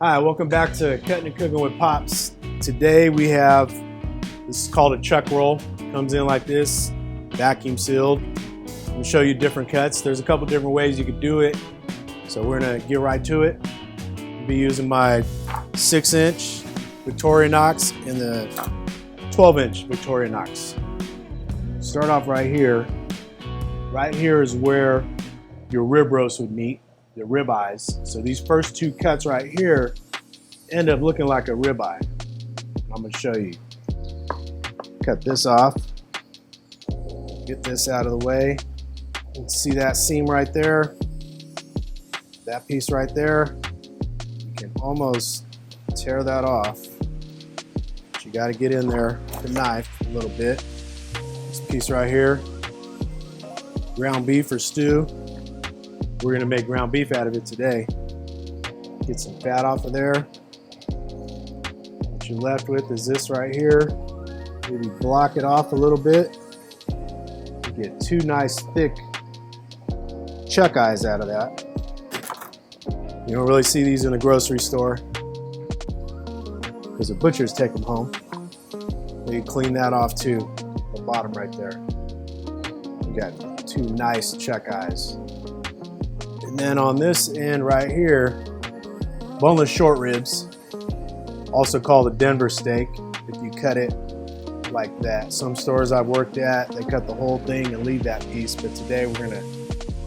Hi, welcome back to Cutting and Cooking with Pops. Today we have, this is called a chuck roll. Comes in like this, vacuum sealed. I'm going to show you different cuts. There's a couple different ways you could do it. So we're going to get right to it. I'll be using my 6-inch Victorinox and the 12-inch Victorinox. Start off right here. Right here is where your rib roast would meet, the rib eyes. So these first two cuts right here end up looking like a rib eye. I'm going to show you. Cut this off. Get this out of the way. You can see that seam right there. That piece right there. You can almost tear that off. But you got to get in there with the knife a little bit. This piece right here. Ground beef or stew. We're gonna make ground beef out of it today. Get some fat off of there. What you're left with is this right here. Maybe block it off a little bit. You get two nice thick chuck eyes out of that. You don't really see these in the grocery store because the butchers take them home. You clean that off too, the bottom right there. You got two nice chuck eyes. And then on this end right here, boneless short ribs, also called a Denver steak if you cut it like that. Some stores I've worked at, they cut the whole thing and leave that piece, but today we're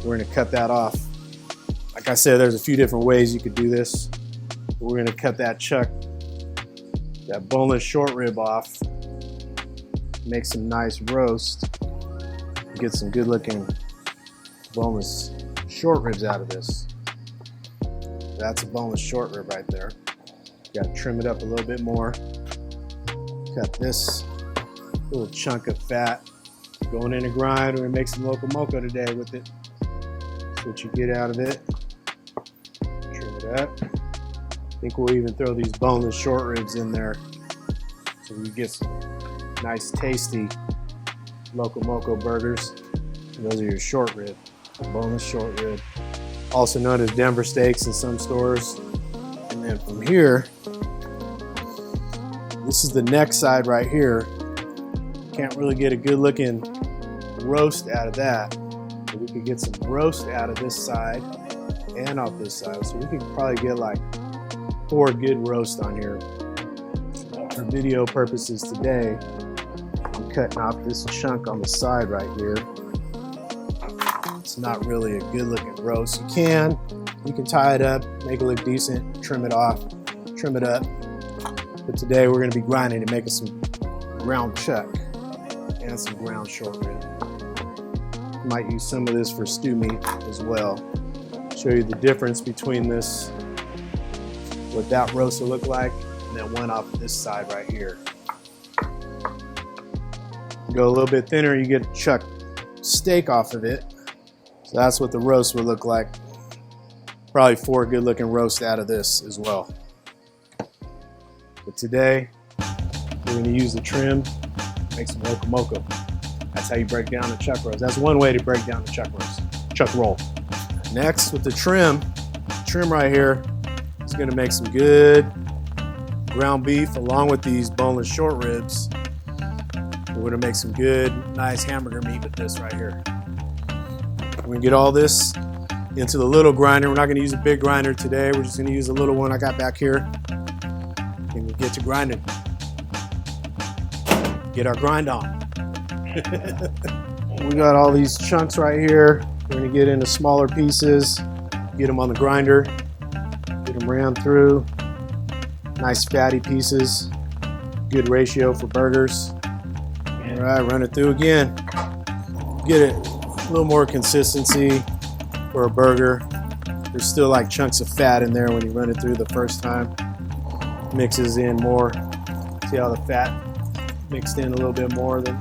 gonna cut that off. Like I said, there's a few different ways you could do this. We're gonna cut that chuck, that boneless short rib off, make some nice roast, get some good looking boneless short ribs out of this. That's a boneless short rib right there. Got to trim it up a little bit more. Got this little chunk of fat going in a grind. We're gonna make some Loco Moco today with it. That's what you get out of it. Trim it up. I think we'll even throw these boneless short ribs in there so we get some nice tasty Loco Moco burgers. And those are your short rib. Boneless short rib, also known as Denver steaks in some stores. And then from here, this is the neck side right here. Can't really get a good looking roast out of that, but we could get some roast out of this side and off this side. So we could probably get like 4 good roasts on here. For video purposes today, I'm cutting off this chunk on the side right here. It's not really a good looking roast. You can tie it up, make it look decent, trim it off, trim it up. But today we're gonna be grinding and making some ground chuck and some ground short rib. Might use some of this for stew meat as well. Show you the difference between this, what that roast will look like, and then one off this side right here. Go a little bit thinner, you get chuck steak off of it. So that's what the roast would look like. Probably 4 good looking roasts out of this as well. But today, we're gonna use the trim, make some Loco Moco. That's how you break down a chuck roast. That's one way to break down the chuck roast, chuck roll. Next, with the trim right here is gonna make some good ground beef along with these boneless short ribs. We're gonna make some good, nice hamburger meat with this right here. We're gonna get all this into the little grinder. We're not gonna use a big grinder today. We're just gonna use a little one I got back here. And we'll get to grinding. Get our grind on. We got all these chunks right here. We're gonna get into smaller pieces, get them on the grinder, get them ran through. Nice fatty pieces, good ratio for burgers. All right, run it through again. Get it a little more consistency for a burger. There's still like chunks of fat in there when you run it through the first time. Mixes in more. See how the fat mixed in a little bit more than,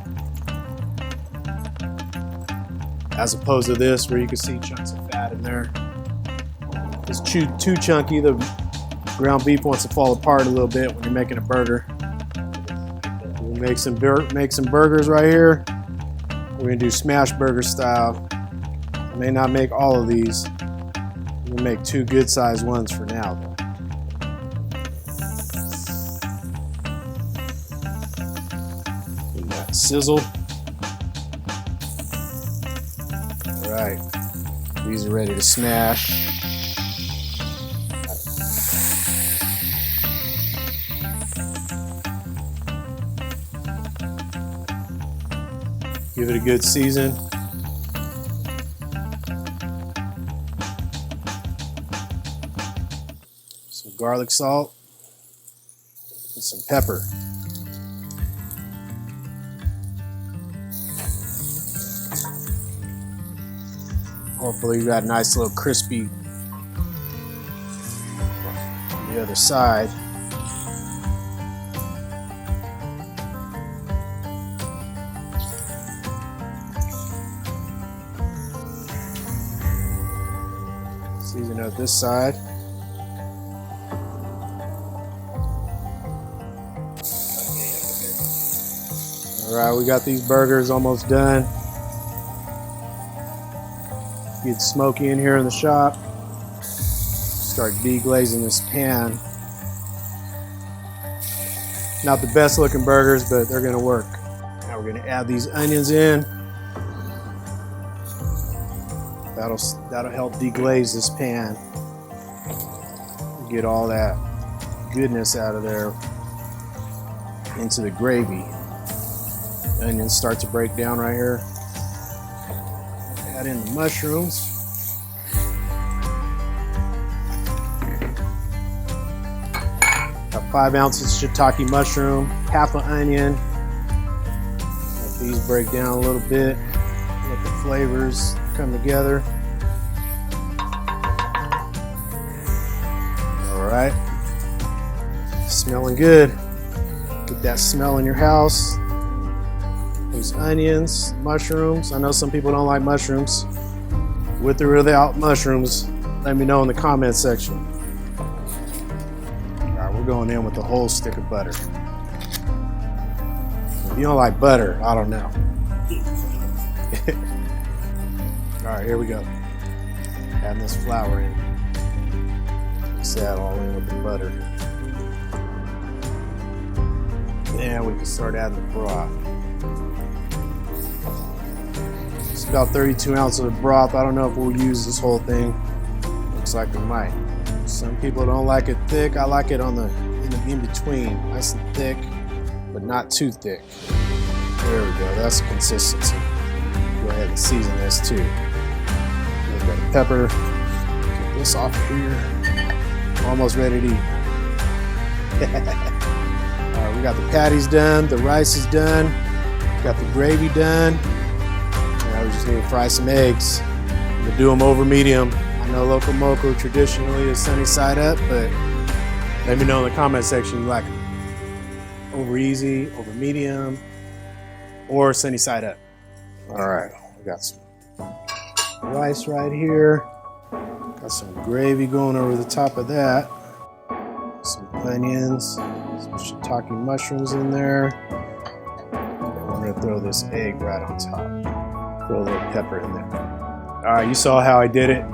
as opposed to this where you can see chunks of fat in there. It's too chunky. The ground beef wants to fall apart a little bit when you're making a burger. We'll make some burgers right here. We're gonna do smash burger style. I may not make all of these. I'm gonna make 2 good sized ones for now though. sizzled. All right, these are ready to smash. Give it a good season. Some garlic salt and some pepper. Hopefully you got a nice little crispy on the other side. Season up this side. All right, we got these burgers almost done. Get smoky in here in the shop. Start deglazing this pan. Not the best looking burgers, but they're gonna work. Now we're gonna add these onions in. That'll help deglaze this pan. Get all that goodness out of there into the gravy. Onions start to break down right here. Add in the mushrooms. Got 5 ounces shiitake mushroom, half an onion. Let these break down a little bit. Let the flavors come together. All right, smelling good. Get that smell in your house. These onions, mushrooms. I know some people don't like mushrooms. With or without mushrooms, let me know in the comment section. All right, we're going in with the whole stick of butter. If you don't like butter, I don't know. All right, here we go. Adding this flour in. Mix that all in with the butter. And we can start adding the broth. It's about 32 ounces of broth. I don't know if we'll use this whole thing. Looks like we might. Some people don't like it thick. I like it on the in between. Nice and thick, but not too thick. There we go. That's the consistency. Go ahead and season this too. We've got the pepper. Get this off here. Almost ready to eat. All right, we got the patties done. The rice is done. Got the gravy done. We just need to fry some eggs. I'm gonna do them over medium. I know Loco Moco traditionally is sunny side up, but let me know in the comment section you like them. Over easy, over medium, or sunny side up. All right, we got some rice right here. Got some gravy going over the top of that. Some onions, some shiitake mushrooms in there. And we're gonna throw this egg right on top. Throw a little pepper in there. All right, you saw how I did it.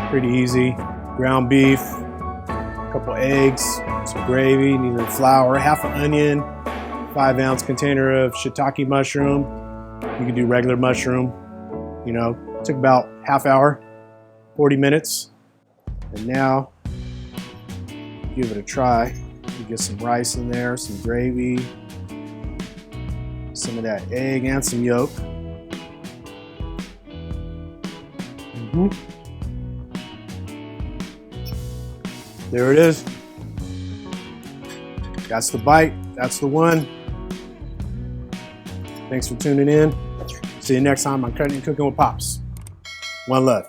Pretty easy. Ground beef, a couple eggs, some gravy, needed flour, half an onion, 5 ounce container of shiitake mushroom. You can do regular mushroom. You know, took about half hour, 40 minutes. And now, give it a try. You get some rice in there, some gravy, some of that egg and some yolk. There it is. That's the bite. That's the one. Thanks for tuning in. See you next time on Cutting and Cooking with Pops. One love.